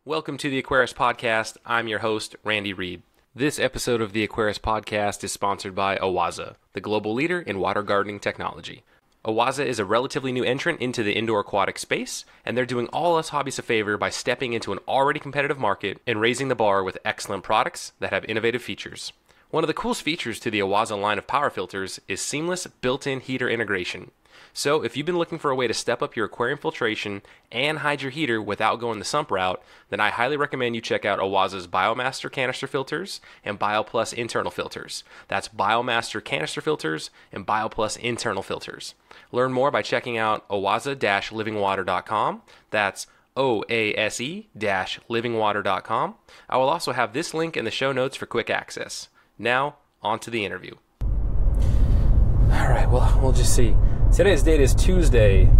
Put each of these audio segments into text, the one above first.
Welcome to the Aquarius Podcast. I'm your host, Randy Reed. This episode of the Aquarius Podcast is sponsored by OASE, the global leader in water gardening technology. OASE is a relatively new entrant into the indoor aquatic space, and they're doing all us hobbies a favor by stepping into an already competitive market and raising the bar with excellent products that have innovative features. One of the coolest features to the OASE line of power filters is seamless built-in heater integration. So if you've been looking for a way to step up your aquarium filtration and hide your heater without going the sump route, then I highly recommend you check out OASE's Biomaster canister filters and BioPlus internal filters. That's Biomaster canister filters and BioPlus internal filters. Learn more by checking out oase-livingwater.com. That's OASE-livingwater.com. I will also have this link in the show notes for quick access. Now, on to the interview. All right, well, we'll just see. Today's date is Tuesday,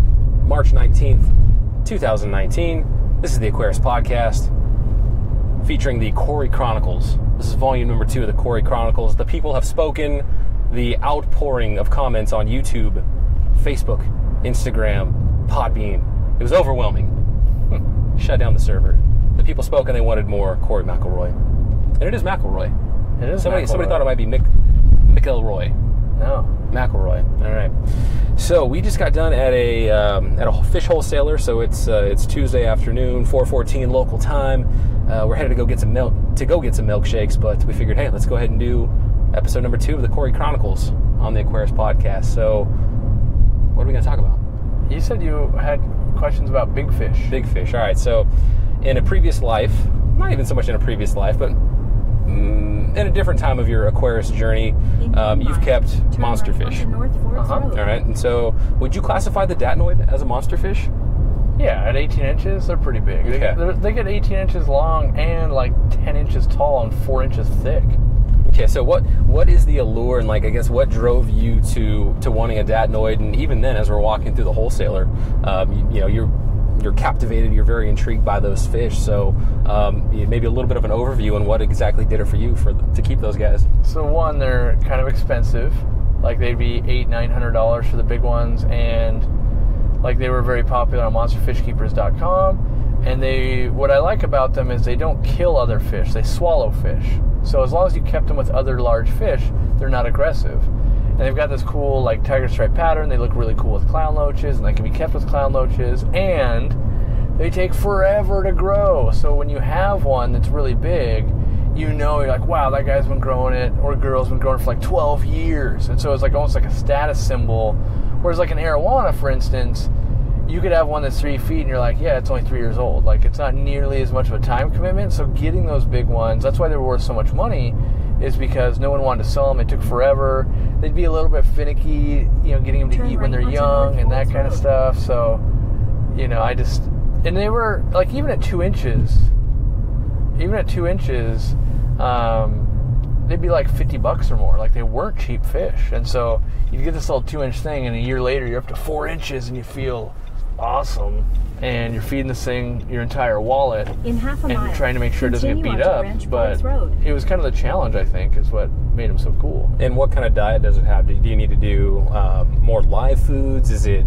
March 19th, 2019. This is the Aquarius Podcast featuring the Cory Chronicles. This is volume number 2 of the Cory Chronicles. The people have spoken. The outpouring of comments on YouTube, Facebook, Instagram, Podbean. It was overwhelming. Shut down the server. The people spoke and they wanted more Cory McElroy. And it is McElroy. It is Somebody McElroy. thought it might be McElroy. No. McElroy. All right. So we just got done at a fish wholesaler. So it's Tuesday afternoon, 4:14 local time. We're headed to go get some milkshakes, but we figured, hey, let's go ahead and do episode number 2 of the Cory Chronicles on the Aquarius Podcast. So what are we going to talk about? You said you had questions about big fish. Big fish. All right. So in a previous life, not even so much in a previous life, but in a different time of your Aquarius journey, you've kept monster fish. All right, and so would you classify the Datnoid as a monster fish? Yeah, at 18 inches, they're pretty big. Okay. They get 18 inches long and like 10 inches tall and 4 inches thick. Okay, so what is the allure and, like, I guess what drove you to wanting a Datnoid? And even then, as we're walking through the wholesaler, you're captivated, you're very intrigued by those fish. So maybe a little bit of an overview on what exactly did it for you to keep those guys. So one, they're kind of expensive. Like they'd be $800-900 for the big ones, and like they were very popular on monsterfishkeepers.com. And what I like about them is they don't kill other fish, they swallow fish. So as long as you kept them with other large fish, they're not aggressive. And they've got this cool like tiger stripe pattern. They look really cool with clown loaches, and they can be kept with clown loaches, and they take forever to grow. So when you have one that's really big, you're like, wow, that guy's been growing it, or girl's been growing it for like 12 years. And so it's like almost like a status symbol. Whereas like an arowana, for instance, you could have one that's 3 feet and you're like, yeah, it's only 3 years old. Like, it's not nearly as much of a time commitment. So getting those big ones, that's why they were worth so much money, is because no one wanted to sell them. It took forever. They'd be a little bit finicky, getting them to eat when they're young and that kind of stuff. So, and they were like, even at 2 inches, they'd be like $50 or more. Like, they weren't cheap fish. And so you get this little 2-inch thing, and a year later you're up to 4 inches and you feel awesome, and you're feeding this thing your entire wallet in half a mile, and trying to make sure it doesn't get beat up. But it was kind of the challenge, I think, is what made them so cool. And what kind of diet does it have? Do you need to do more live foods? Is it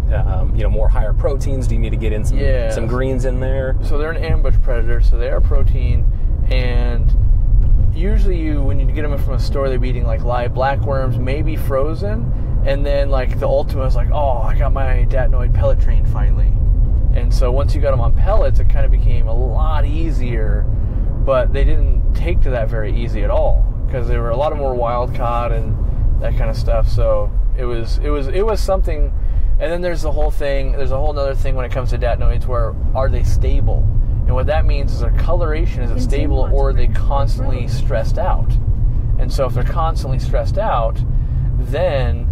more higher proteins? Do you need to get in some greens in there? So they're an ambush predator, so they are protein, and usually when you get them from a store, they'd be eating like live blackworms, maybe frozen. And then, like, the ultimate is like, oh, I got my Datnoid pellet train finally. And so once you got them on pellets, it kind of became a lot easier. But they didn't take to that very easy at all, because there were a lot of more wild caught and that kind of stuff. So it was something. And then there's a whole other thing when it comes to Datnoids, where are they stable? And what that means is their coloration, is it stable, or are they constantly stressed out? And so if they're constantly stressed out, then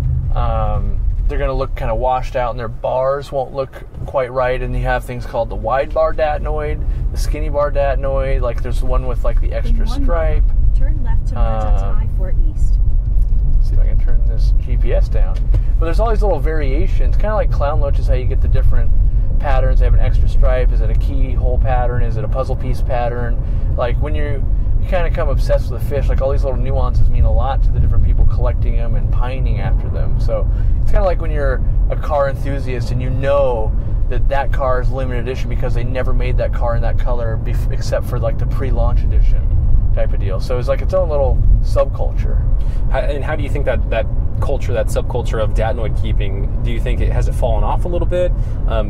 they're going to look kind of washed out, and their bars won't look quite right. And you have things called the wide bar Datnoid, the skinny bar Datnoid. Like, there's one with like the extra stripe. Turn left to I-4 East. See if I can turn this GPS down. But there's all these little variations, kind of like clown loaches, how you get the different patterns. They have an extra stripe. Is it a keyhole pattern? Is it a puzzle piece pattern? Like, when you kind of become obsessed with a fish, like, all these little nuances mean a lot to the different people collecting them and pining after them. So it's kind of like when you're a car enthusiast and that car is limited edition because they never made that car in that color except for like the pre-launch edition type of deal. So it's like its own little subculture. And how do you think that culture, that subculture of Datnoid keeping, do you think has it fallen off a little bit?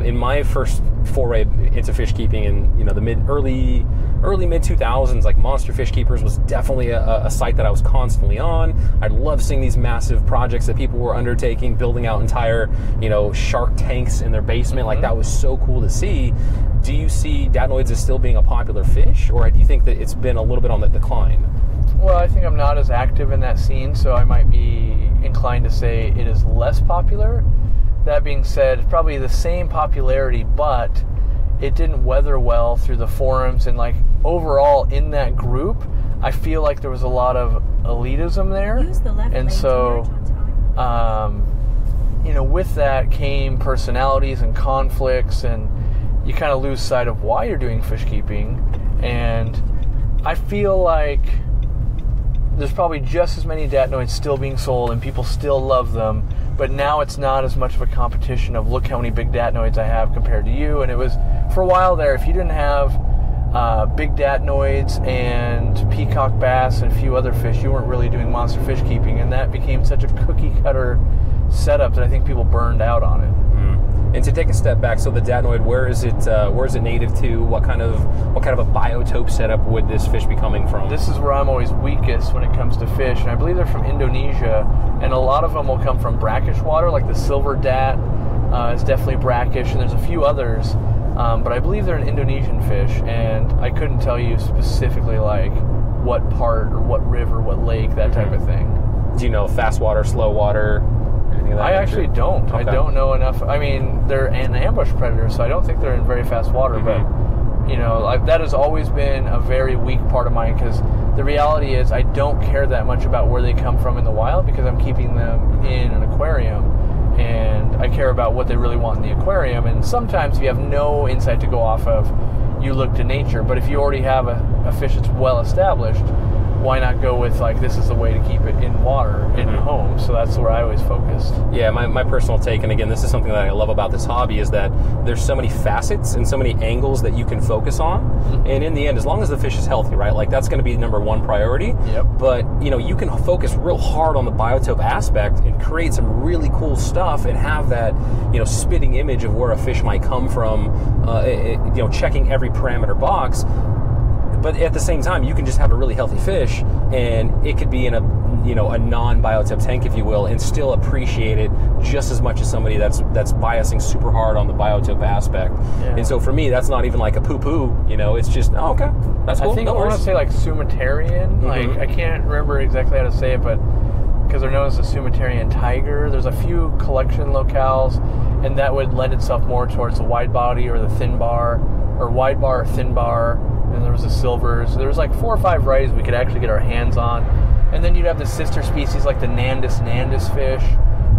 In my first foray into fish keeping in the early mid 2000s, like Monster Fish Keepers was definitely a site that I was constantly on. I love seeing these massive projects that people were undertaking, building out entire shark tanks in their basement. Like that was so cool to see. Do you see Datnoids as still being a popular fish, or do you think that it's been a little bit on the decline? Well, I think I'm not as active in that scene, so I might be inclined to say it is less popular. That being said, it's probably the same popularity, but it didn't weather well through the forums, and like overall in that group, I feel like there was a lot of elitism there. Use the left and lane so, to merge onto with that came personalities and conflicts, and you kind of lose sight of why you're doing fish keeping. And I feel like there's probably just as many Datnoids still being sold and people still love them, but now it's not as much of a competition of look how many big Datnoids I have compared to you. And it was, for a while there, if you didn't have big Datnoids and peacock bass and a few other fish, you weren't really doing monster fish keeping, and that became such a cookie cutter setup that I think people burned out on it. And to take a step back, so the Datnoid, where is it native to? What kind of a biotope setup would this fish be coming from? This is where I'm always weakest when it comes to fish, and I believe they're from Indonesia, and a lot of them will come from brackish water, like the silver dat is definitely brackish, and there's a few others, but I believe they're an Indonesian fish, and I couldn't tell you specifically like what part or what river, what lake, that type of thing. Do you know fast water, slow water? I actually don't. Okay. I don't know enough. I mean, they're an ambush predator, so I don't think they're in very fast water, but that has always been a very weak part of mine, because the reality is I don't care that much about where they come from in the wild, because I'm keeping them in an aquarium, and I care about what they really want in the aquarium. And sometimes if you have no insight to go off of, you look to nature. But if you already have a fish that's well established, why not go with like, this is the way to keep it in water in a home? So that's where I always focused. Yeah, my personal take, and again, this is something that I love about this hobby, is that there's so many facets and so many angles that you can focus on. And in the end, as long as the fish is healthy, right, like that's going to be number one priority. Yep. But you can focus real hard on the biotope aspect and create some really cool stuff and have that spitting image of where a fish might come from, checking every parameter box. But at the same time, you can just have a really healthy fish, and it could be in a non-biotope tank, if you will, and still appreciate it just as much as somebody that's biasing super hard on the biotope aspect. Yeah. And so for me, that's not even like a poo-poo. It's just, oh, okay, that's cool. I think I want to say like Sumatarian. Like, I can't remember exactly how to say it, but because they're known as the Sumatarian tiger. There's a few collection locales, and that would lend itself more towards the wide body or the thin bar, or wide bar or thin bar. And there was the silvers. So there was like 4 or 5 varieties we could actually get our hands on. And then you'd have the sister species like the nandis fish,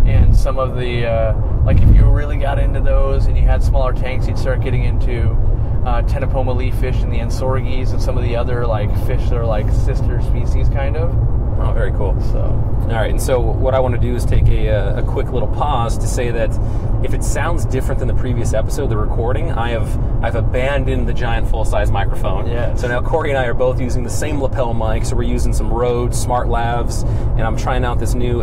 and some of the like if you really got into those and you had smaller tanks, you'd start getting into Tenopoma leaf fish and the ansorges and some of the other like fish that are like sister species kind of. Oh, very cool. So, all right, and so what I want to do is take a quick little pause to say that if it sounds different than the previous episode, the recording, I've abandoned the giant full-size microphone. Yes. So now Cory and I are both using the same lapel mic, so we're using some Rode Smart Labs, and I'm trying out this new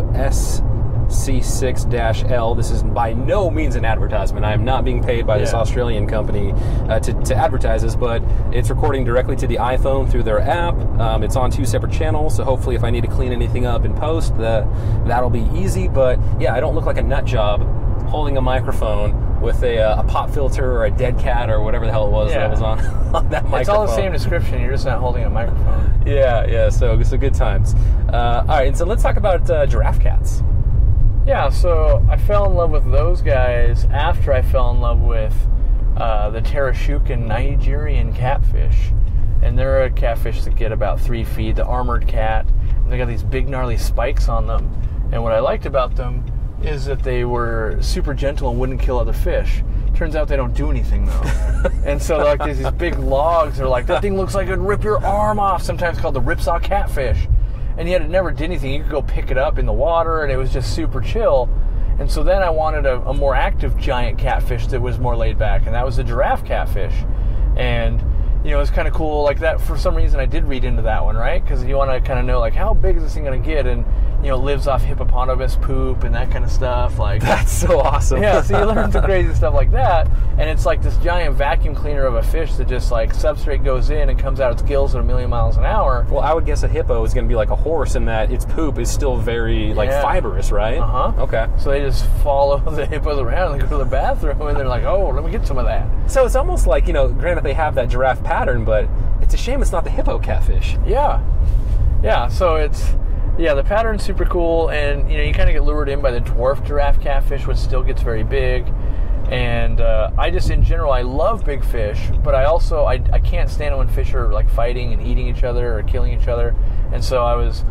SC6-L. This is by no means an advertisement. I am not being paid by this Australian company to advertise this, but it's recording directly to the iPhone through their app. It's on 2 separate channels, so hopefully if I need to clean anything up in post, that'll be easy. But yeah, I don't look like a nut job holding a microphone with a pop filter or a dead cat or whatever the hell it was that was on that microphone. It's all the same description, you're just not holding a microphone. Yeah, so good times. All right, and so let's talk about giraffe cats. Yeah, so I fell in love with those guys after I fell in love with the Tarashukan Nigerian catfish. And they're a catfish that get about 3 feet, the armored cat, and they got these big gnarly spikes on them. And what I liked about them is that they were super gentle and wouldn't kill other fish. Turns out they don't do anything though. And so like there's these big logs, they're like, that thing looks like it'd rip your arm off, sometimes called the ripsaw catfish. And yet it never did anything. You could go pick it up in the water and it was just super chill. And so then I wanted a more active giant catfish that was more laid back, and that was the giraffe catfish. And you know, it's kind of cool, like that. For some reason, I did read into that one, right? Because you want to kind of know, like, how big is this thing going to get? And, you know, it lives off hippopotamus poop and that kind of stuff. Like, that's so awesome. Yeah, so you learn some crazy stuff like that. And it's like this giant vacuum cleaner of a fish that just, like, substrate goes in and comes out its gills at 1,000,000 miles an hour. Well, I would guess a hippo is going to be like a horse in that its poop is still very, like, fibrous, right? Uh-huh. Okay. So they just follow the hippos around and they go to the bathroom and they're like, oh, let me get some of that. So it's almost like, you know, granted they have that giraffe pattern, but it's a shame it's not the hippo catfish. Yeah. Yeah, so it's, yeah, the pattern's super cool, and, you know, you kind of get lured in by the dwarf giraffe catfish, which still gets very big. And I just, in general, I love big fish, but I also, I can't stand it when fish are, like, fighting and eating each other or killing each other. And so I was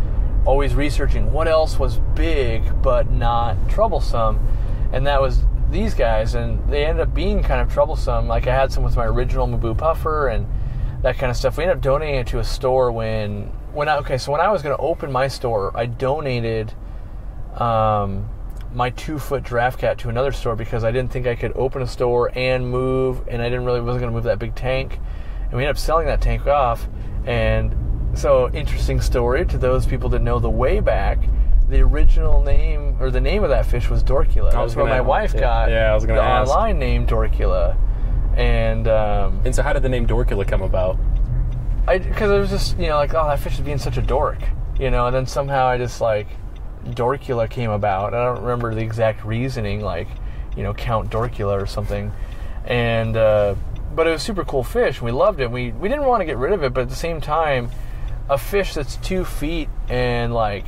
always researching what else was big but not troublesome. And that was these guys, and they ended up being kind of troublesome. Like, I had some with my original Maboo puffer and that kind of stuff. We ended up donating it to a store when I was going to open my store, I donated my 2-foot giraffe cat to another store because I didn't think I could open a store and move, and wasn't going to move that big tank. And we ended up selling that tank off. And so, interesting story to those people that know the way back. The original name, or the name of that fish, was Dorcula. That's where my wife got I was going to ask. Online name Dorcula. And so how did the name Dorcula come about? Because it was just, you know, like, oh, that fish is being such a dork, you know, and then somehow I just, like, Dorcula came about. I don't remember the exact reasoning, like, you know, Count Dorcula or something. And, but it was a super cool fish, and we loved it. We didn't want to get rid of it, but at the same time, a fish that's 2 feet and, like,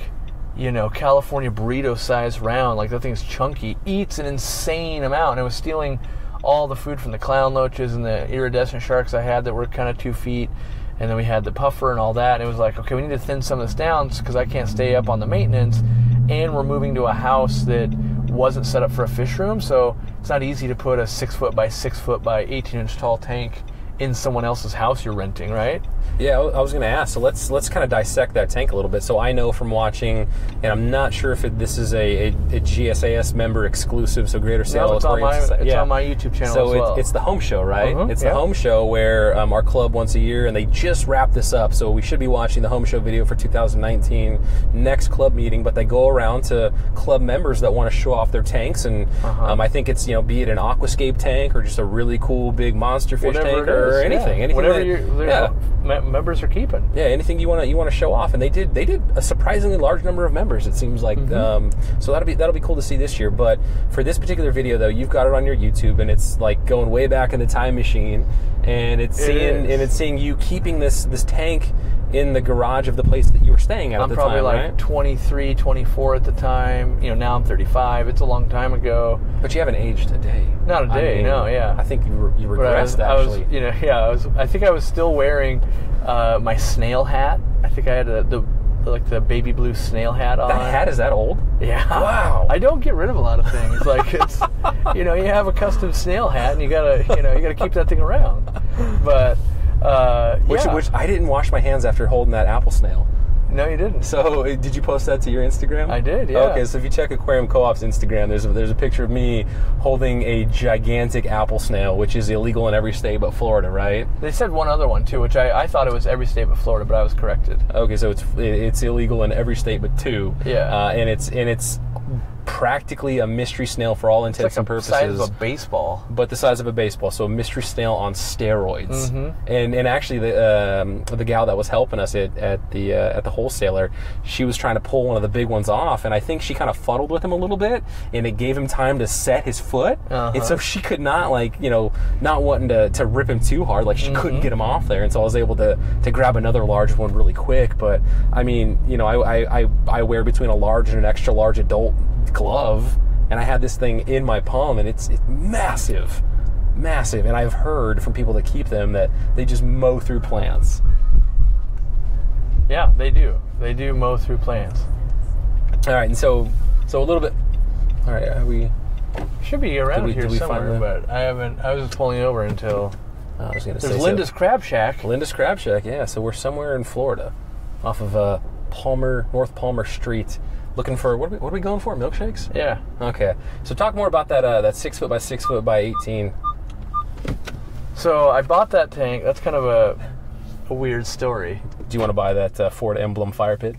you know, California burrito size round, like, that thing's chunky, eats an insane amount, and it was stealing all the food from the clown loaches and the iridescent sharks I had that were kind of 2 feet. And then we had the puffer and all that. And it was like, okay, we need to thin some of this down because I can't stay up on the maintenance. And we're moving to a house that wasn't set up for a fish room. So it's not easy to put a 6-foot by 6-foot by 18-inch tall tank in someone else's house you're renting, right? Yeah, I was going to ask. So let's kind of dissect that tank a little bit. So I know from watching, and I'm not sure if this is a GSAS member exclusive. So Greater Seattle Aquarium. It's on my YouTube channel. So as well. It's the home show, right? It's the home show where our club once a year, and they just wrapped this up. So we should be watching the home show video for 2019 next club meeting. But they go around to club members that want to show off their tanks, and I think it's, you know, be it an aquascape tank or just a really cool big monster fish tank or anything, whatever members are keeping. Yeah, anything you want to show off, and they did a surprisingly large number of members. It seems like so that'll be cool to see this year. But for this particular video, though, you've got it on your YouTube, and it's like going way back in the time machine, and it's seeing you keeping this tank in the garage of the place that you were staying at the time. I'm probably like 23, 24 at the time. You know, now I'm 35. It's a long time ago. But you haven't aged a day. Not a day, no, yeah. I think you regressed, actually. I think I was still wearing my snail hat. I think I had the baby blue snail hat on. That hat is that old? Yeah. Wow. I don't get rid of a lot of things. Like, it's, you know, you have a custom snail hat, and you gotta keep that thing around. But which I didn't wash my hands after holding that apple snail. No, you didn't. So, did you post that to your Instagram? I did, yeah. Okay, so if you check Aquarium Co-op's Instagram, there's a picture of me holding a gigantic apple snail, which is illegal in every state but Florida, right? They said one other one, too, which I thought it was every state but Florida, but I was corrected. Okay, so it's illegal in every state but 2. Yeah. And it's practically a mystery snail for all intents and purposes. It's like the size of a baseball. But the size of a baseball, so a mystery snail on steroids. And actually, the gal that was helping us at the wholesaler, she was trying to pull one of the big ones off, and I think she kind of fuddled with him a little bit, and it gave him time to set his foot, and so she could not, like, you know, not wanting to rip him too hard, like she couldn't get him off there, and so I was able to grab another large one really quick. But I mean, you know, I wear between a large and an extra large adult glove, and I had this thing in my palm, and it's massive, and I've heard from people that keep them that they just mow through plants. Yeah, they do mow through plants. All right, and so a little bit. All right, we should be around here somewhere, but I haven't. I was just pulling over until I was going to say. There's Linda's Crab Shack. Linda's Crab Shack, yeah. So we're somewhere in Florida, off of North Palmer Street. Looking for, what are we going for? Milkshakes? Yeah. Okay. So talk more about that 6 foot by 6 foot by 18. So I bought that tank. That's kind of a weird story. Do you want to buy that Ford emblem fire pit?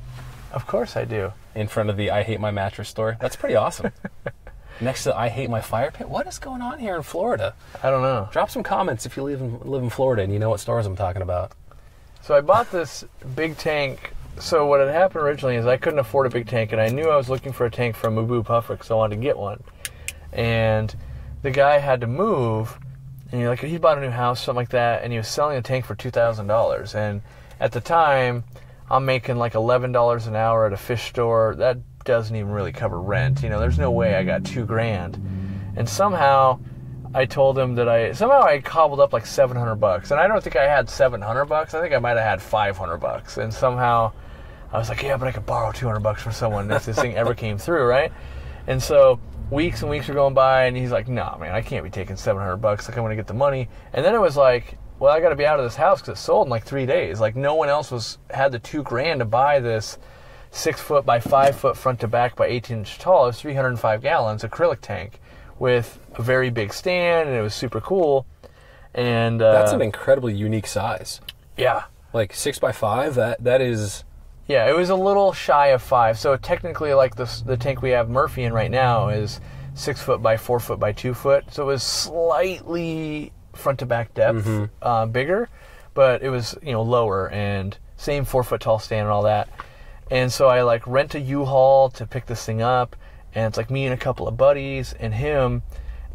Of course I do. In front of the I Hate My Mattress store? That's pretty awesome. Next to I Hate My Fire Pit? What is going on here in Florida? I don't know. Drop some comments if you live in Florida and you know what stores I'm talking about. So I bought this big tank. So what had happened originally is I couldn't afford a big tank, and I knew I was looking for a tank from Mubu Puffer because I wanted to get one. And the guy had to move, and he bought a new house, something like that, and he was selling a tank for $2,000. And at the time, I'm making like $11 an hour at a fish store. That doesn't even really cover rent. There's no way I got $2,000. And somehow I told him that I cobbled up like $700, and I don't think I had $700. I think I might have had $500. And somehow I was like, yeah, but I could borrow $200 from someone if this thing ever came through, right? And so weeks and weeks were going by, and he's like, nah, man, I can't be taking $700. Like, I'm going to get the money. And then it was like, well, I got to be out of this house because it sold in like 3 days. Like, no one else had the $2,000 to buy this 6 foot by 5 foot front to back by 18 inch tall. It was 305 gallons acrylic tank with a very big stand, and it was super cool. And that's an incredibly unique size. Yeah, like 6 by 5. That is. Yeah, it was a little shy of 5. So technically, like the tank we have Murphy in right now is 6 foot by 4 foot by 2 foot. So it was slightly front to back depth, bigger, but it was lower, and same 4 foot tall stand and all that. And so I like rent a U-Haul to pick this thing up, and it's like me and a couple of buddies and him,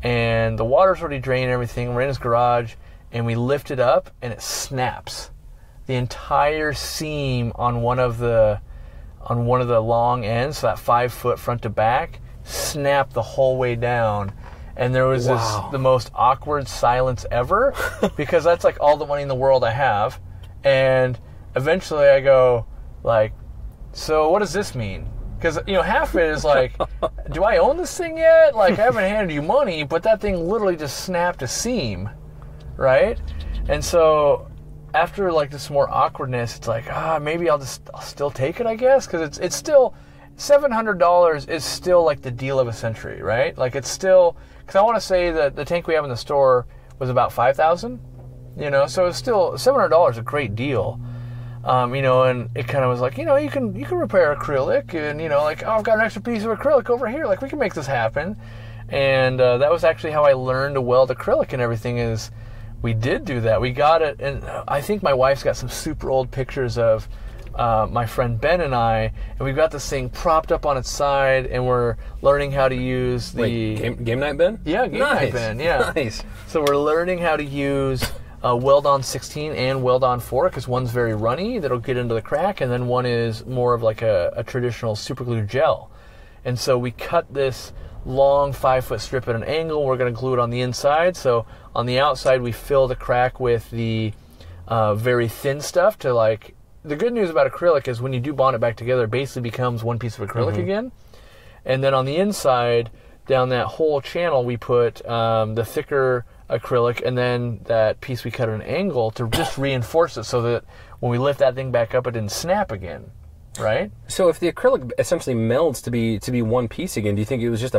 and the water's already drained and everything. We're in his garage, and we lift it up, and it snaps. The entire seam on one of the long ends, so that 5 foot front to back, snapped the whole way down. And there was the most awkward silence ever, because that's like all the money in the world I have. And eventually I go like, so what does this mean? Because, half of it is like, do I own this thing yet? Like, I haven't handed you money, but that thing literally just snapped a seam, right? And so after like this more awkwardness, it's like, maybe I'll still take it, I guess, because it's still $700 is still like the deal of a century, right? Like, it's still, because I want to say that the tank we have in the store was about $5,000, so it's still $700 a great deal. And it kind of was like, you can repair acrylic, and like, I've got an extra piece of acrylic over here, like, we can make this happen. And that was actually how I learned to weld acrylic and everything. Is we did do that. We got it, and I think my wife's got some super old pictures of my friend Ben and I, and we've got this thing propped up on its side, and we're learning how to use the game night Ben. Yeah, game night Ben. Yeah, nice. So we're learning how to use Weld on 16 and Weld on 4, because one's very runny that'll get into the crack, and then one is more of like a traditional super glue gel. And so we cut this long 5 foot strip at an angle. We're going to glue it on the inside. So on the outside, we fill the crack with the very thin stuff to like. The good news about acrylic is when you do bond it back together, it basically becomes one piece of acrylic again. And then on the inside, down that whole channel, we put the thicker acrylic, and then that piece we cut at an angle to just reinforce it so that when we lift that thing back up, it didn't snap again, right? So if the acrylic essentially melds to be one piece again, do you think it was just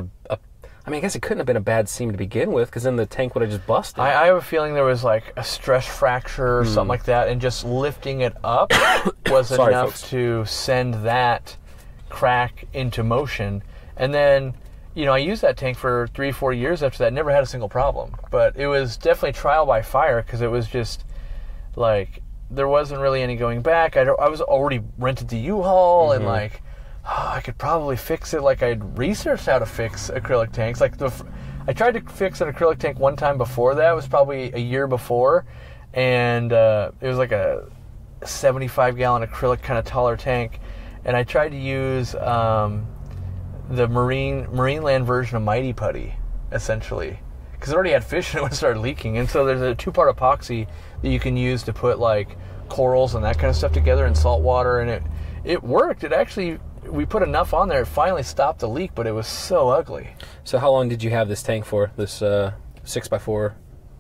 I guess it couldn't have been a bad seam to begin with, because then the tank would have just busted. I have a feeling there was like a stress fracture or something like that, and just lifting it up was enough to send that crack into motion. And then, I used that tank for 3-4 years after that, never had a single problem. But it was definitely trial by fire, because it was just like, there wasn't really any going back. I was already rented the U-Haul, and like, I could probably fix it. Like, I'd researched how to fix acrylic tanks. Like, I tried to fix an acrylic tank one time before that. It was probably a year before, and it was like a 75-gallon acrylic kind of taller tank. And I tried to use the Marineland version of Mighty Putty, essentially, because it already had fish in it when it started leaking. And so there's a 2-part epoxy that you can use to put like corals and that kind of stuff together in salt water, and it worked. It actually. We put enough on there, it finally stopped the leak, but it was so ugly. So how long did you have this tank for, this 6x4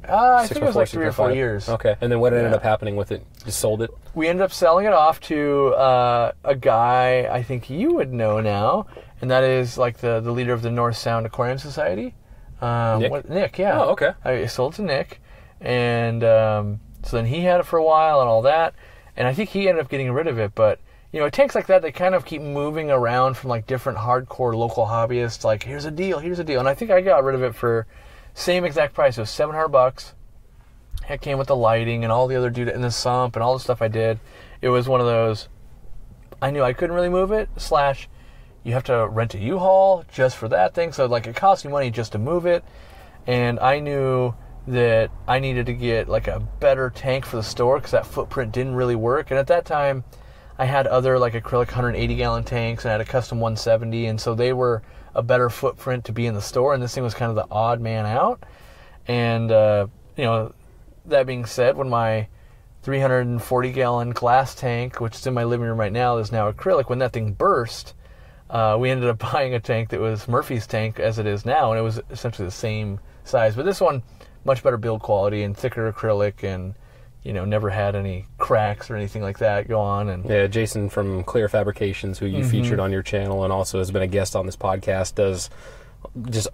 I think it was like 3 or 4 years. Okay. And then what ended up happening with it? Just sold it? We ended up selling it off to a guy I think you would know now, and that is like the leader of the North Sound Aquarium Society. Nick? Nick, yeah. Oh, okay. I sold it to Nick, and so then he had it for a while and all that, and I think he ended up getting rid of it, but tanks like that, they kind of keep moving around from like different hardcore local hobbyists, like, here's a deal, and I think I got rid of it for same exact price. It was $700. It came with the lighting and all the other and the sump and all the stuff I did. It was one of those, I knew I couldn't really move it, / you have to rent a U-Haul just for that thing, so like it cost me money just to move it, and I knew that I needed to get like a better tank for the store because that footprint didn't really work, and at that time I had other like acrylic 180-gallon tanks, and I had a custom 170, and so they were a better footprint to be in the store, and this thing was kind of the odd man out. And that being said, when my 340-gallon glass tank, which is in my living room right now, is now acrylic, when that thing burst, we ended up buying a tank that was Murphy's tank as it is now, and it was essentially the same size, but this one much better build quality and thicker acrylic, and never had any cracks or anything like that go on. And yeah, Jason from Clear Fabrications, who you featured on your channel and also has been a guest on this podcast, does just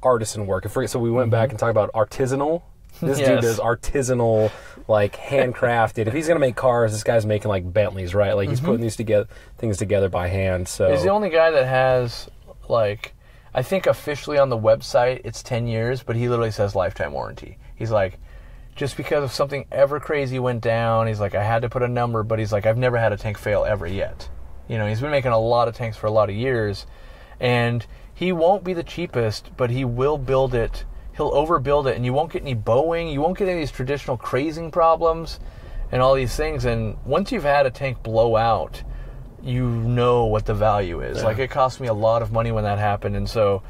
artisan work. So we went back and talked about artisanal. This dude does artisanal, like handcrafted. If he's gonna make cars, this guy's making like Bentleys, right? Like he's putting these things together by hand. So he's the only guy that has, like, I think officially on the website it's 10 years, but he literally says lifetime warranty. He's like, just because if something ever crazy went down, he's like, I had to put a number, but he's like, I've never had a tank fail ever yet. He's been making a lot of tanks for a lot of years, and he won't be the cheapest, but he will build it. He'll overbuild it, and you won't get any bowing, you won't get any of these traditional crazing problems and all these things. And once you've had a tank blow out, you know what the value is. Yeah. Like, it cost me a lot of money when that happened, and so,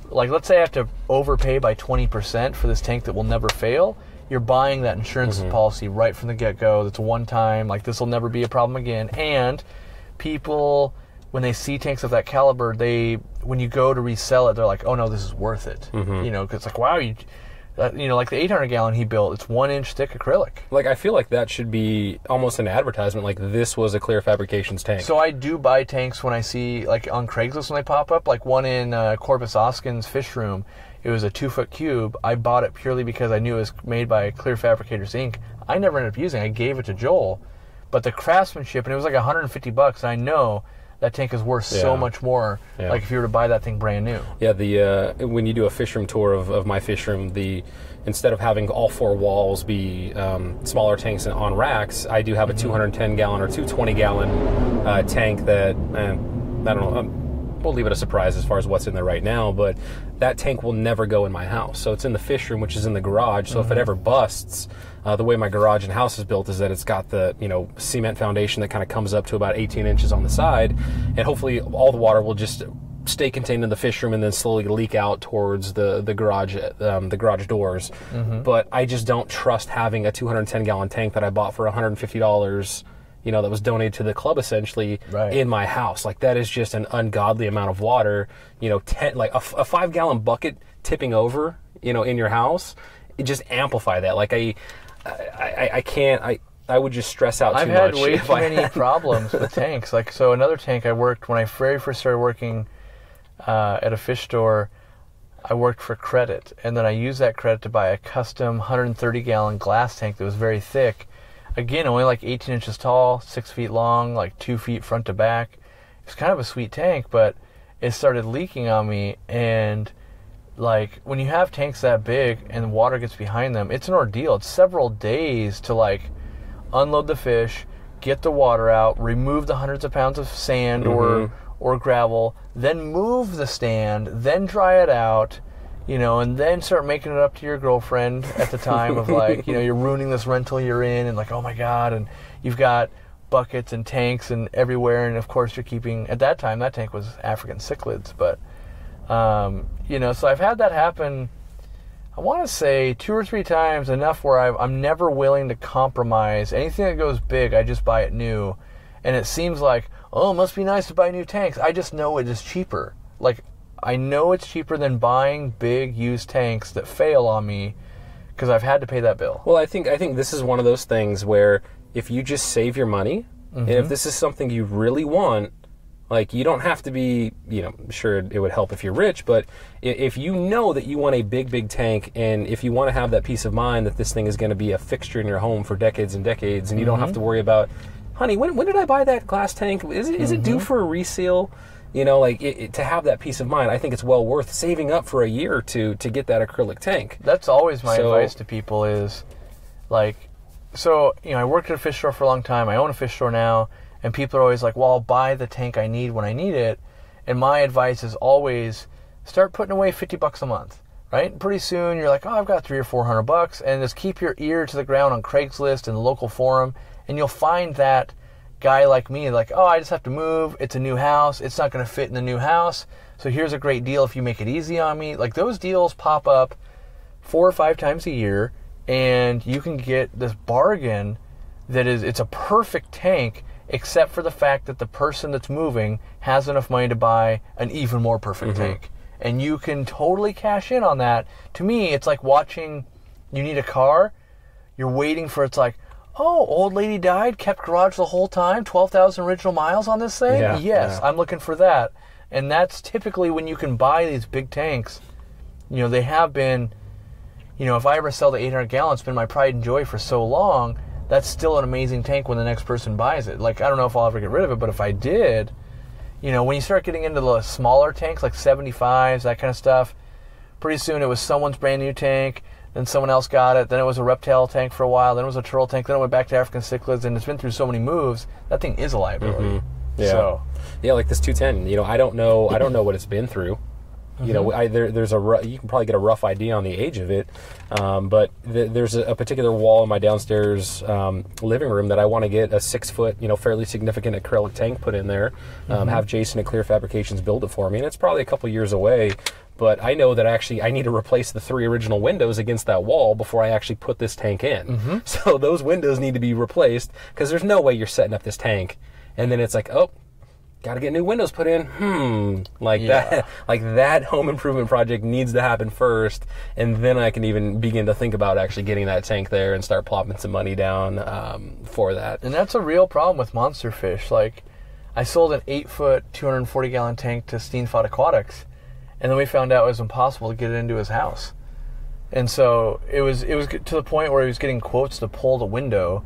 like, let's say I have to overpay by 20% for this tank that will never fail. You're buying that insurance policy right from the get-go. That's one time. Like, this will never be a problem again. And people, when they see tanks of that caliber, when you go to resell it, they're like, oh no, this is worth it. Because it's like, wow, like the 800-gallon he built, it's 1-inch thick acrylic. Like, I feel like that should be almost an advertisement. Like, this was a Clear Fabrications tank. So I do buy tanks when I see, like, on Craigslist when they pop up. Like one in Corpus Oskin's fish room. It was a 2-foot cube. I bought it purely because I knew it was made by Clear Fabricators Inc. I never ended up using it. I gave it to Joel. But the craftsmanship, and it was like $150, and I know that tank is worth so much more, like if you were to buy that thing brand new. Yeah, when you do a fish room tour of my fish room, instead of having all 4 walls be smaller tanks on racks, I do have a 210-gallon or 220-gallon tank that, I don't know, we'll leave it a surprise as far as what's in there right now, but that tank will never go in my house. So it's in the fish room, which is in the garage, so if it ever busts, the way my garage and house is built is that it's got the cement foundation that kind of comes up to about 18 inches on the side, and hopefully all the water will just stay contained in the fish room and then slowly leak out towards the garage doors. But I just don't trust having a 210-gallon tank that I bought for $150, that was donated to the club essentially, in my house. Like, that is just an ungodly amount of water. Like a 5-gallon bucket tipping over, in your house, it just amplify that. Like, I can't. I would just stress out too much. I've had way too many problems with tanks. Like, so another tank I worked when I very first started working at a fish store. I worked for credit, and then I used that credit to buy a custom 130-gallon glass tank that was very thick. Again, only like 18 inches tall, 6 feet long, like 2 feet front to back. It's kind of a sweet tank, but it started leaking on me, and like, when you have tanks that big and water gets behind them, it's an ordeal. It's several days to like unload the fish, get the water out, remove the hundreds of pounds of sand or gravel, then move the stand, then dry it out, and then start making it up to your girlfriend at the time of like, you're ruining this rental you're in, and like, oh my God, and you've got buckets and tanks and everywhere, and of course you're keeping, at that time that tank was African cichlids, but so I've had that happen, I want to say 2 or 3 times, enough where I'm never willing to compromise. Anything that goes big, I just buy it new. And it seems like, oh, it must be nice to buy new tanks. I just know it is cheaper. Like, I know it's cheaper than buying big used tanks that fail on me, because I've had to pay that bill. Well, I think this is one of those things where if you just save your money, and if this is something you really want, like, you don't have to be, sure, it would help if you're rich, but if you know that you want a big, big tank, and if you want to have that peace of mind that this thing is going to be a fixture in your home for decades and decades, and you don't have to worry about, honey, when did I buy that glass tank? Is it due for a reseal? To have that peace of mind, I think it's well worth saving up for a year or two to get that acrylic tank. That's always my advice to people is, I worked at a fish store for a long time. I own a fish store now, and people are always like, well, I'll buy the tank I need when I need it. And my advice is always start putting away $50 a month, right? Pretty soon you're like, oh, I've got $300 or $400, and just keep your ear to the ground on Craigslist and the local forum, and you'll find that guy like me, like, oh, I just have to move. It's a new house. It's not going to fit in the new house. So here's a great deal if you make it easy on me. Like, those deals pop up 4 or 5 times a year, and you can get this bargain that it's a perfect tank, except for the fact that the person that's moving has enough money to buy an even more perfect tank. And you can totally cash in on that. To me, it's like watching, you need a car, you're waiting for, it's like, oh, old lady died, kept garage the whole time, 12,000 original miles on this thing? Yes, I'm looking for that. And that's typically when you can buy these big tanks. They have been, if I ever sell the 800 gallon, it's been my pride and joy for so long. That's still an amazing tank when the next person buys it. Like, I don't know if I'll ever get rid of it, but if I did, when you start getting into the smaller tanks, like 75s, that kind of stuff, pretty soon it was someone's brand new tank, then someone else got it, then it was a reptile tank for a while, then it was a turtle tank, then it went back to African cichlids, and it's been through so many moves, that thing is a liability. Yeah, like this 210, I don't know what it's been through. There's you can probably get a rough idea on the age of it, but there's a particular wall in my downstairs living room that I want to get a 6-foot, fairly significant acrylic tank put in there. Have Jason at Clear Fabrications build it for me, and it's probably a couple years away. But I know that actually I need to replace the 3 original windows against that wall before I actually put this tank in. So those windows need to be replaced, because there's no way you're setting up this tank and then it's like, oh, got to get new windows put in. That home improvement project needs to happen first, and then I can even begin to think about actually getting that tank there and start plopping some money down for that. And that's a real problem with monster fish. Like, I sold an 8-foot, 240-gallon tank to Steenfod Aquatics, and then we found out it was impossible to get it into his house. And so it was to the point where he was getting quotes to pull the window.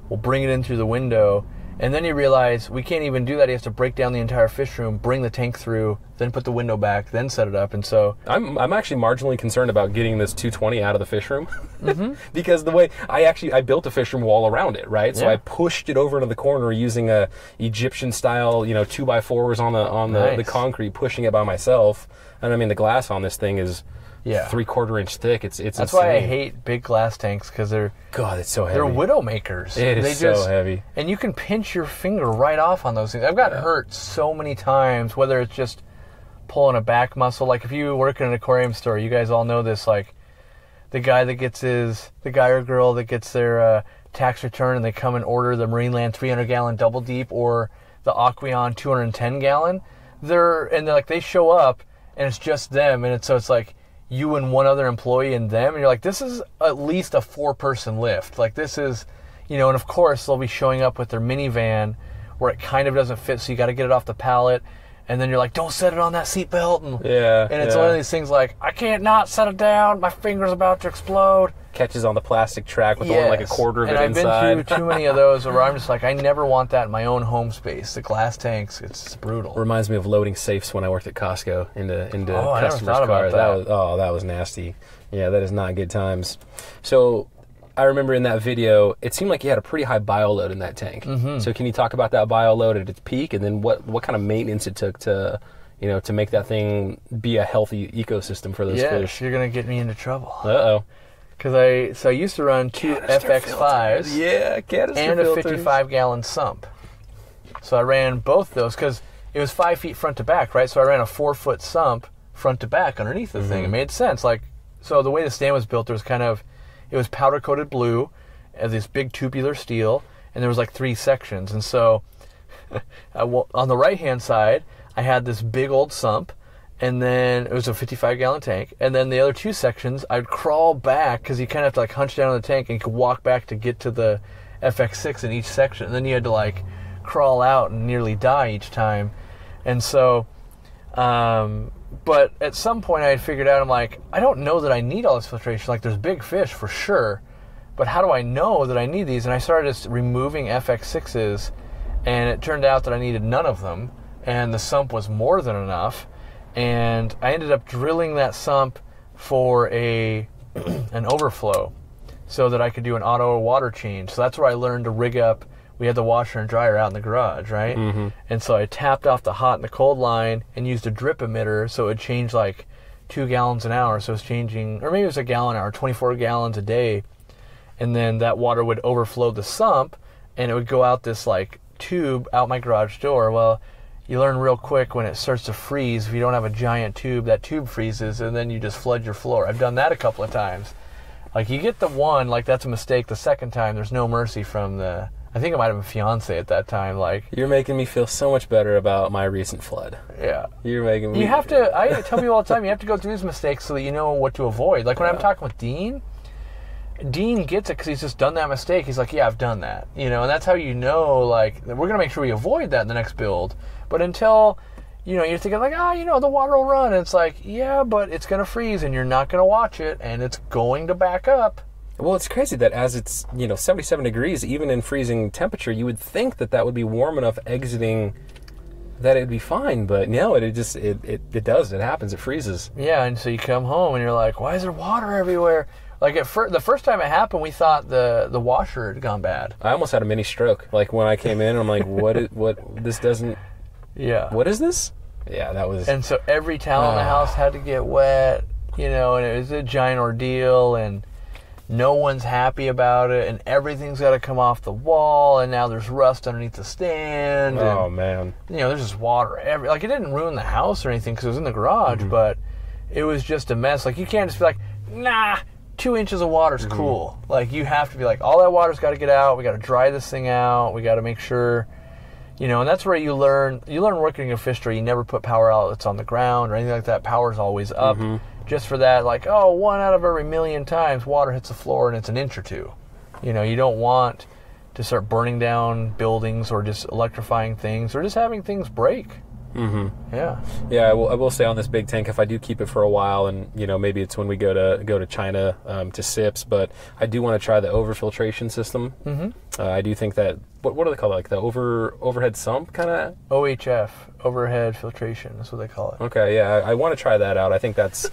We'll bring it in through the window. And then you realize we can't even do that. He has to break down the entire fish room, bring the tank through, then put the window back, then set it up. And so I'm actually marginally concerned about getting this 220 out of the fish room because the way I built a fish room wall around it, right? So I pushed it over into the corner using a Egyptian style, 2x4s on the concrete, pushing it by myself. And I mean, the glass on this thing is 3/4 inch thick. It's That's insane. why I hate big glass tanks, because it's so heavy. They're widow makers. It is so heavy. And you can pinch your finger right off on those things. I've gotten hurt so many times, whether it's just pulling a back muscle. Like, if you work in an aquarium store, you guys all know this, like the guy or girl that gets their tax return, and they come and order the Marineland 300-gallon double deep or the Aquarium 210-gallon. They show up and it's just them, and it's like you and one other employee and them, and you're like, this is at least a 4-person lift. Like, this is, and of course they'll be showing up with their minivan where it kind of doesn't fit, so you got to get it off the pallet, and then you're like, don't set it on that seatbelt, and it's one of these things like, I can't not set it down, my finger's about to explode. Catches on the plastic track with only like a quarter of it inside. And I've been through too many of those where I'm just like, I never want that in my own home space. The glass tanks, it's brutal. Reminds me of loading safes when I worked at Costco into I customers' never thought cars. about That was nasty. Yeah, that is not good times. So I remember in that video, it seemed like you had a pretty high bioload in that tank. So can you talk about that bioload at its peak, and then what kind of maintenance it took to make that thing be a healthy ecosystem for those fish? You're going to get me into trouble. Uh-oh. Because I used to run 2 FX5s and a 55-gallon sump. So I ran both those because it was 5 feet front to back, right? So I ran a 4-foot sump front to back underneath the thing. It made sense. So the way the stand was built, it was powder-coated blue, as this big tubular steel, and there was 3 sections. And so on the right-hand side, I had this big old sump, And then it was a 55-gallon tank. And then the other 2 sections, I'd crawl back because you kind of have to like hunch down in the tank and you could walk back to get to the FX6 in each section. And then you had to like crawl out and nearly die each time. And so, but at some point I had figured out, I'm like, I don't know that I need all this filtration. Like there's big fish for sure, but how do I know that I need these? And I started just removing FX6s, and it turned out that I needed none of them. And the sump was more than enough. And I ended up drilling that sump for an overflow so that I could do an auto water change. So that's where I learned to rig up. We had the washer and dryer out in the garage, right? Mm-hmm. And so I tapped off the hot and the cold line and used a drip emitter so it would change like 2 gallons an hour. So it's changing, or maybe it was a gallon an hour, 24 gallons a day. And then that water would overflow the sump and it would go out this like tube out my garage door. Well, you learn real quick when it starts to freeze, if you don't have a giant tube, that tube freezes and then you just flood your floor. I've done that a couple of times. Like you get the one, like that's a mistake. The second time, there's no mercy from the, I think it might have been fiance at that time. Like you're making me feel so much better about my recent flood. Yeah. You're making me. You have to, I tell people all the time, you have to go through these mistakes so that you know what to avoid. Like when I'm talking with Dean gets it because he's just done that mistake. He's like, yeah, I've done that. You know, and that's how you know, like, we're going to make sure we avoid that in the next build. But until, you know, you're thinking like, the water will run. And it's like, yeah, but it's going to freeze and you're not going to watch it and it's going to back up. Well, it's crazy that as it's, 77 degrees, even in freezing temperature, you would think that that would be warm enough exiting that it'd be fine. But no, it does. It happens. It freezes. Yeah, and so you come home and you're like, why is there water everywhere? Like the first time it happened, we thought the washer had gone bad. I almost had a mini stroke. Like when I came in, I'm like, this doesn't... Yeah. What is this? Yeah, that was... And so every towel in the house had to get wet, and it was a giant ordeal, and no one's happy about it, and everything's got to come off the wall, and now there's rust underneath the stand. Oh, and, man. There's just water like, it didn't ruin the house or anything because it was in the garage, but it was just a mess. Like, you can't just be like, nah, 2 inches of water's cool. Like, you have to be like, all that water's got to get out. We got to dry this thing out. We got to make sure... and that's where you learn working in a fish store, you never put power outlets on the ground or anything like that. Power's always up. Just for that, like, 1 out of every million times water hits the floor and it's an inch or two. You don't want to start burning down buildings or just electrifying things or just having things break. Yeah. Yeah, I will say on this big tank, if I do keep it for a while, and maybe it's when we go to China to SIPs, but I do want to try the overfiltration system. I do think that what do they call it? Like the overhead sump kind of? OHF, overhead filtration. That's what they call it. Okay, yeah, I want to try that out. I think that's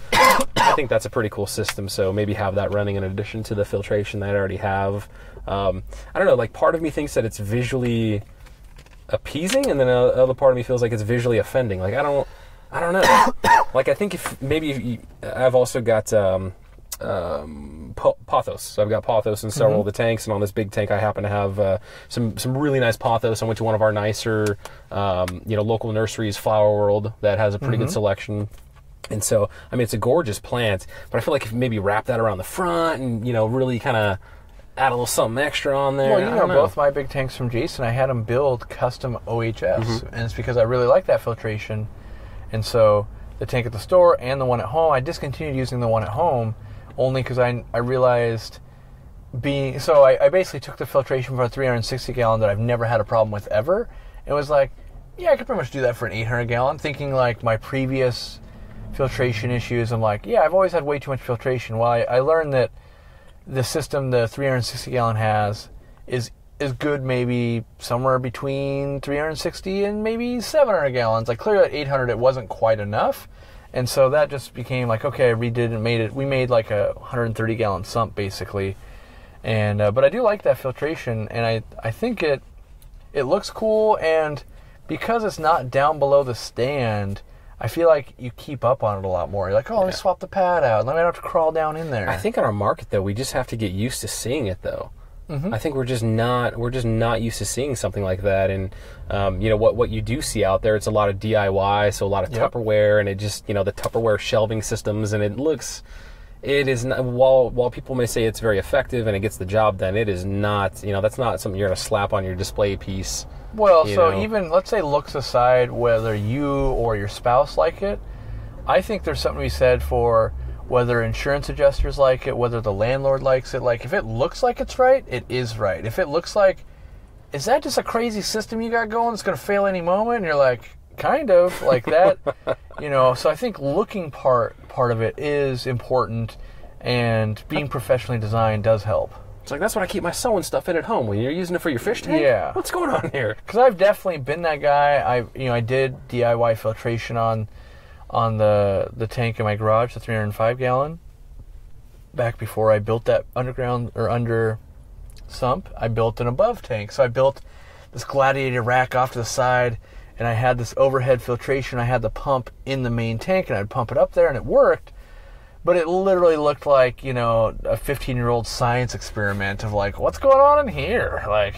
a pretty cool system. So maybe have that running in addition to the filtration that I already have. I don't know. Like part of me thinks that it's visually appeasing, and then another part of me feels like it's visually offending. Like I don't know. Like I think I've also got pothos. So I've got pothos in several of the tanks, and on this big tank I happen to have some really nice pothos. I went to one of our nicer local nurseries, Flower World, that has a pretty good selection. And so it's a gorgeous plant, but I feel like if maybe wrap that around the front and really kind of add a little something extra on there. Well, both my big tanks from Jason, I had them build custom OHFs, and it's because I really like that filtration. And so the tank at the store and the one at home, I discontinued using the one at home only because I realized I basically took the filtration for a 360 gallon that I've never had a problem with ever. It was like, yeah, I could pretty much do that for an 800 gallon, thinking like my previous filtration issues. I'm like, yeah, I've always had way too much filtration. Well, I learned that the system the 360 gallon has is good maybe somewhere between 360 and maybe 700 gallons. Like clearly at 800 it wasn't quite enough. And so that just became like, okay, I redid and made it. We made like a 130 gallon sump basically. And but I do like that filtration, and I think it looks cool, and because it's not down below the stand, I feel like you keep up on it a lot more. You're like, let me swap the pad out. Let me not have to crawl down in there. I think in our market, though, we just have to get used to seeing it, though. I think we're just not used to seeing something like that. And what you do see out there, it's a lot of DIY, so a lot of Tupperware, and it just the Tupperware shelving systems, and it is not, while people may say it's very effective and it gets the job done, it is not. That's not something you're going to slap on your display piece. Well, so even, let's say looks aside, whether you or your spouse like it, I think there's something to be said for whether insurance adjusters like it, whether the landlord likes it. Like, if it looks like it's right, it is right. If it looks like, is that just a crazy system you got going that's going to fail any moment? And you're like, kind of, like that. So I think looking part of it is important, and being professionally designed does help. It's like, that's what I keep my sewing stuff in at home. When you're using it for your fish tank? Yeah. What's going on here? Because I've definitely been that guy. I did DIY filtration on the tank in my garage, the 305 gallon. Back before I built that underground or under sump, I built an above tank. So I built this gladiator rack off to the side, and I had this overhead filtration. I had the pump in the main tank, and I'd pump it up there, and it worked. But it literally looked like, a 15-year-old science experiment of like, what's going on in here? Like,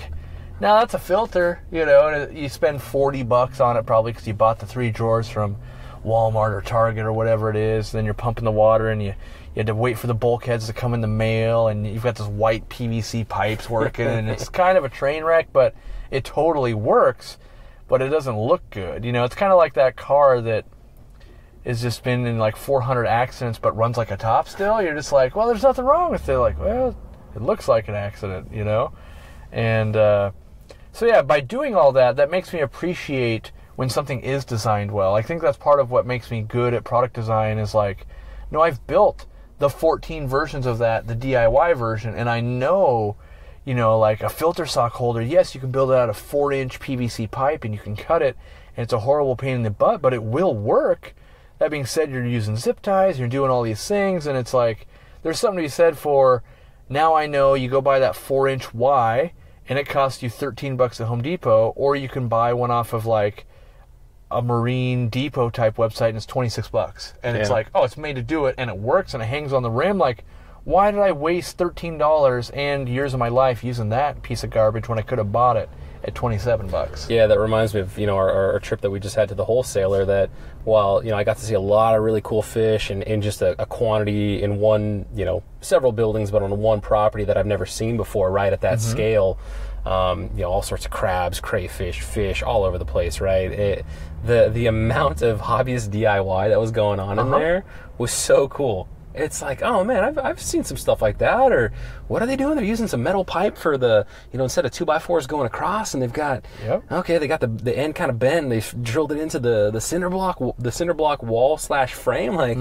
now that's a filter, and you spend $40 on it probably because you bought the 3 drawers from Walmart or Target or whatever it is. Then you're pumping the water, and you had to wait for the bulkheads to come in the mail, and you've got this white PVC pipes working, and it's kind of a train wreck, but it totally works, but it doesn't look good. It's kind of like that car that has just been in like 400 accidents but runs like a top still. You're just like, well, there's nothing wrong with it. Like, well, it looks like an accident, And so yeah, by doing all that makes me appreciate when something is designed well. I think that's part of what makes me good at product design is like, no, I've built the 14 versions of that, the DIY version, and I know, like a filter sock holder, yes, you can build it out of 4-inch PVC pipe and you can cut it, and it's a horrible pain in the butt, but it will work. That being said, you're using zip ties, you're doing all these things, and it's like, there's something to be said for, now I know you go buy that 4-inch Y, and it costs you $13 at Home Depot, or you can buy one off of like a Marine Depot type website, and it's $26. And it's like, oh, it's made to do it, and it works, and it hangs on the rim. Like, why did I waste $13 and years of my life using that piece of garbage when I could have bought it at $27? Yeah, that reminds me of our trip that we just had to the Wholesaler. That while I got to see a lot of really cool fish and in just a quantity in one, several buildings, but on one property that I've never seen before, right at that scale. All sorts of crabs, crayfish, fish all over the place, right? The amount of hobbyist DIY that was going on in there was so cool. It's like, oh man, I've seen some stuff like that. Or what are they doing? They're using some metal pipe for the, instead of 2x4s going across, and they've got, they got the end kind of bent. They've drilled it into the cinder block wall / frame. Like,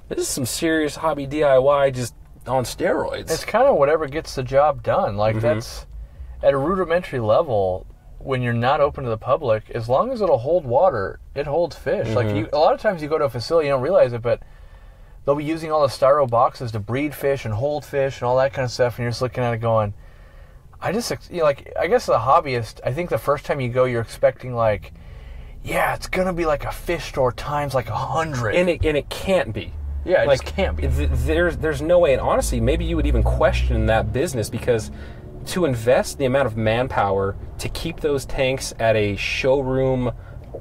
this is some serious hobby DIY just on steroids. It's kind of whatever gets the job done. Like, that's at a rudimentary level. When you're not open to the public, as long as it'll hold water, it holds fish. Like, a lot of times you go to a facility, you don't realize it, but they'll be using all the styro boxes to breed fish and hold fish and all that kind of stuff, and you're just looking at it going, I guess as a hobbyist, I think the first time you go, you're expecting like, yeah, it's gonna be like a fish store times like 100, and it can't be. Yeah, it like, just can't be. There's no way, and honestly, maybe you would even question that business, because to invest the amount of manpower to keep those tanks at a showroom.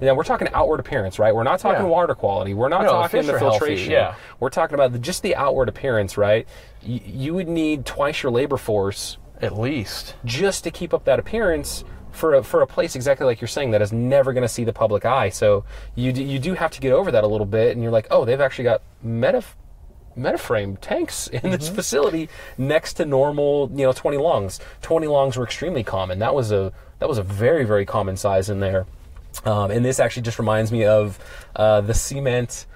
We're talking outward appearance, right? We're not talking water quality. We're not talking the filtration. Healthy, We're talking about just the outward appearance, right? You would need twice your labor force, at least, just to keep up that appearance for a place exactly like you're saying that is never going to see the public eye. So you do have to get over that a little bit, and you're like, oh, they've actually got metaframe tanks in this facility next to normal, 20 longs. 20 longs were extremely common. That was a very, very common size in there. And this actually just reminds me of the cement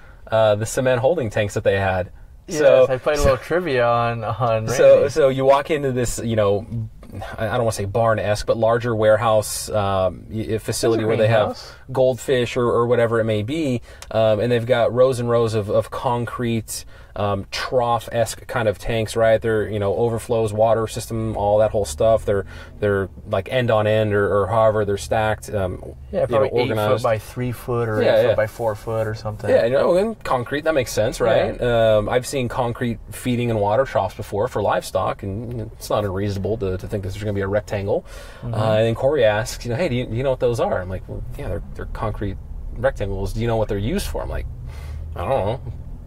holding tanks that they had. Yes, I played a little trivia on Randy. So you walk into this, I don't want to say barn-esque, but larger warehouse facility where they have goldfish or whatever it may be, and they've got rows and rows of concrete trough-esque kind of tanks, right? They're, overflows, water system, all that whole stuff. They're like end on end or however they're stacked. Probably 8 organized. foot by 3 foot or 8 foot by 4 foot or something. Yeah, and concrete, that makes sense, right? Yeah. I've seen concrete feeding and water troughs before for livestock, and it's not unreasonable to think that there's going to be a rectangle. And then Cory asks, hey, do you know what those are? I'm like, well, yeah, they're concrete rectangles. Do you know what they're used for? I'm like, I don't know.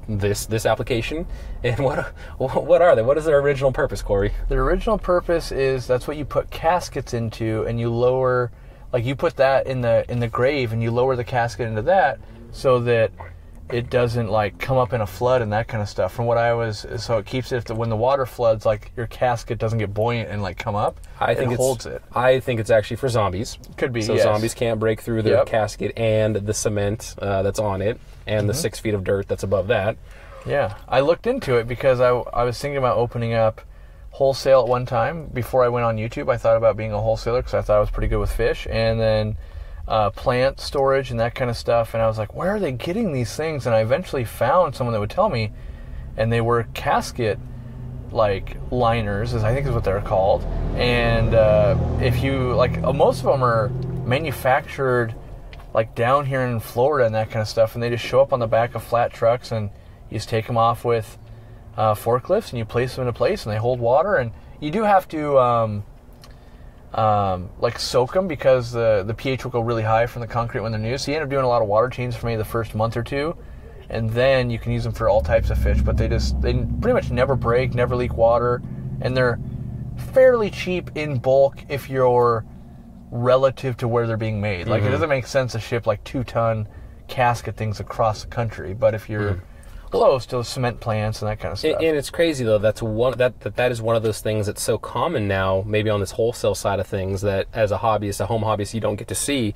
This application, and what are they? What is their original purpose, Cory? Their original purpose is that's what you put caskets into, and you lower, like you put that in the grave, and you lower the casket into that so that it doesn't like come up in a flood and that kind of stuff. From what so it keeps it when the water floods, like your casket doesn't get buoyant and like come up. I think it holds it. I think it's actually for zombies. Could be. So yes. zombies can't break through their casket and the cement that's on it and the 6 feet of dirt that's above that. Yeah, I looked into it because I was thinking about opening up Wholesale at one time. Before I went on YouTube, I thought about being a wholesaler because I thought I was pretty good with fish, and then plant storage and that kind of stuff. And I was like, where are they getting these things? And I eventually found someone that would tell me, and they were casket like liners, I think is what they're called. And if you like, most of them are manufactured like down here in Florida and that kind of stuff, and they just show up on the back of flat trucks, and you just take them off with forklifts, and you place them into place, and they hold water. And you do have to like soak them because the pH will go really high from the concrete when they're new. So you end up doing a lot of water changes for maybe the first month or two, and then you can use them for all types of fish. But they pretty much never break, never leak water, and they're fairly cheap in bulk if you're relative to where they're being made. Like it doesn't make sense to ship like 2-ton casket things across the country, but if you're close to cement plants and that kind of stuff. And it's crazy though. That is one of those things that's so common now. Maybe on this wholesale side of things, that as a hobbyist, a home hobbyist, you don't get to see.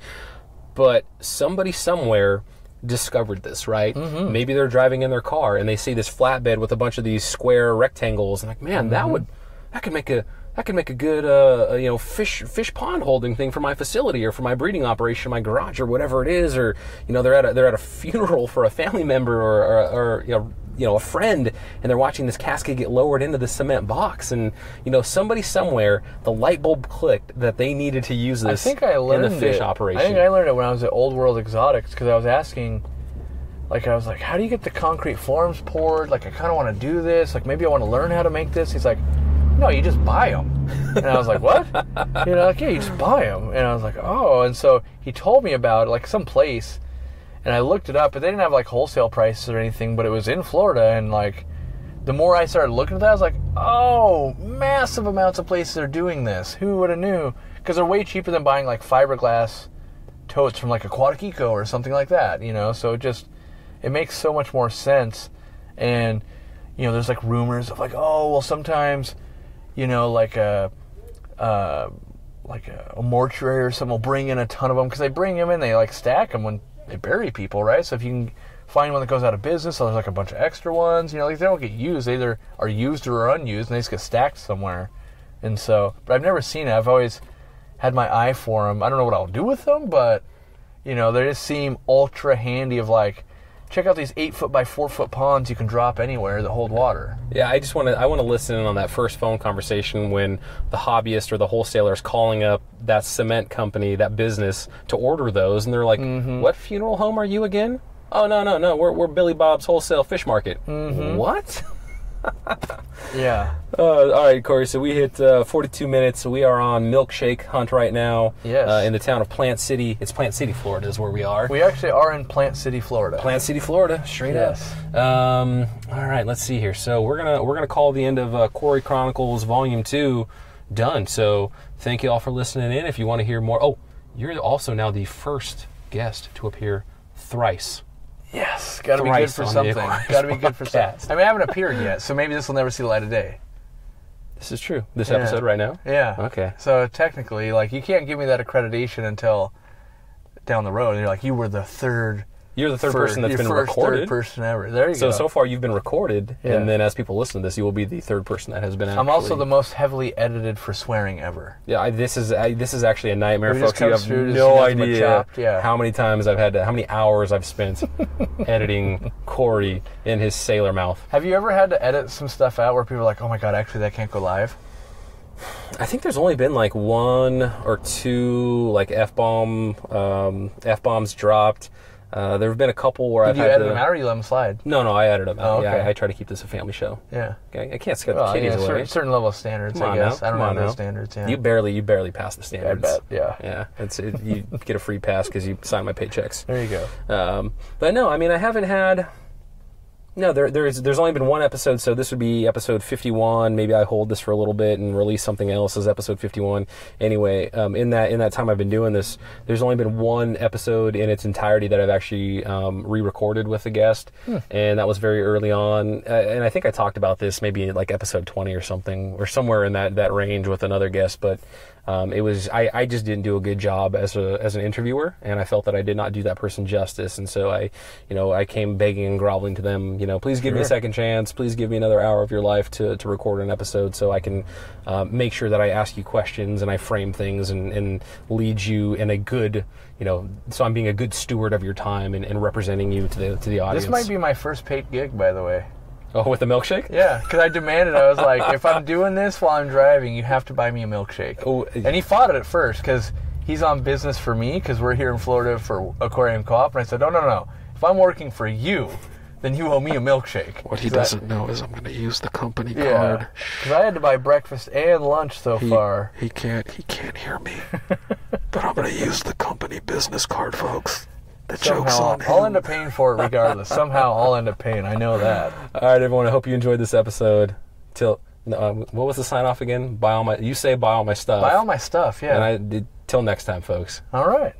But somebody somewhere discovered this, right? Maybe they're driving in their car and they see this flatbed with a bunch of these square rectangles, and like, man, that could make a good fish pond holding thing for my facility or for my breeding operation, my garage or whatever it is. Or they're at a funeral for a family member or a friend, and they're watching this casket get lowered into the cement box, and somebody somewhere, the light bulb clicked that they needed to use this in the fish operation. I think I learned it when I was at Old World Exotics, because I was asking, like, I was like, how do you get the concrete forms poured? Like, I kind of want to do this. Like, maybe I want to learn how to make this. He's like, no, you just buy them. And I was like, what? Like, yeah, you just buy them. And I was like, oh. And so he told me about it, like some place, and I looked it up, but they didn't have like wholesale prices or anything, but it was in Florida. And like, the more I started looking at that, I was like, oh, massive amounts of places are doing this. Who would have knew? Because they're way cheaper than buying like fiberglass totes from like Aquatic Eco or something like that, So it makes so much more sense. And, there's like rumors of like, oh, well, sometimes, like a mortuary or something will bring in a ton of them, because they bring them in, they like stack them when they bury people, right? So if you can find one that goes out of business, so there's like a bunch of extra ones, like they don't get used, they either are used or are unused, and they just get stacked somewhere. And so, but I've never seen it. I've always had my eye for them. I don't know what I'll do with them, but they just seem ultra handy. Of like, check out these 8-foot by 4-foot ponds you can drop anywhere that hold water. Yeah, I want to listen in on that first phone conversation when the hobbyist or the wholesaler is calling up that cement company, that business, to order those, and they're like, what funeral home are you again? Oh, no, we're Billy Bob's Wholesale Fish Market. What? Yeah. All right, Cory, so we hit 42 minutes. So we are on milkshake hunt right now. Yes. In the town of Plant City. It's Plant City, Florida is where we are. We actually are in Plant City, Florida. Plant City, Florida, straight up. All right, let's see here. So we're gonna call the end of Cory Chronicles Volume 2 done. So thank you all for listening in. If you want to hear more, you're also now the first guest to appear thrice. Yes, got to be good for something. Got to be good for something. I mean, I haven't appeared yet, so maybe this will never see the light of day. This is true. This episode right now? Yeah. Okay. So technically, like, you can't give me that accreditation until down the road. And you're like, you were the third. You're the third person that's been recorded. Third person ever. There you go. So far you've been recorded, and then as people listen to this, you will be the third person that has been actually... I'm also the most heavily edited for swearing ever. Yeah, this is actually a nightmare, folks. You have no idea how many times how many hours I've spent editing Cory in his sailor mouth. Have you ever had to edit some stuff out where people are like, oh my God, actually that can't go live? I think there's only been like 1 or 2 like F-bombs dropped. There have been a couple where I've had to... Did you edit them out, or you let them slide? No, I edited them out. Oh, okay. Yeah, I try to keep this a family show. Yeah. Okay, I can't scare the kiddies away. Certain level of standards, I guess. I don't know those standards, yeah. You barely pass the standards. I bet, yeah. Yeah, you get a free pass because you sign my paychecks. There you go. But no, I mean, I haven't had... No, there's only been one episode, so this would be episode 51. Maybe I hold this for a little bit and release something else as episode 51. Anyway, in that time I've been doing this, there's only been one episode in its entirety that I've actually re-recorded with a guest, and that was very early on. And I think I talked about this maybe like episode 20 or something, or somewhere in that range with another guest, but. I just didn't do a good job as an interviewer, and I felt that I did not do that person justice, and so I came begging and groveling to them, please give me a second chance, please give me another hour of your life to record an episode so I can make sure that I ask you questions and I frame things and lead you in a good, so I'm being a good steward of your time and representing you to the audience. This might be my first paid gig, by the way. Oh, with the milkshake? Yeah, because I demanded, I was like, if I'm doing this while I'm driving, you have to buy me a milkshake. Oh, and he fought it at first, because he's on business for me, because we're here in Florida for Aquarium Co-op, and I said, no. If I'm working for you, then you owe me a milkshake. What he doesn't know is I'm going to use the company card. Yeah, because I had to buy breakfast and lunch so far. He can't hear me, but I'm going to use the company business card, folks. The joke's on him. I'll end up paying for it regardless. Somehow I'll end up paying. I know that. All right, everyone. I hope you enjoyed this episode. What was the sign off again? You say buy all my stuff. Buy all my stuff, yeah. And till next time, folks. All right.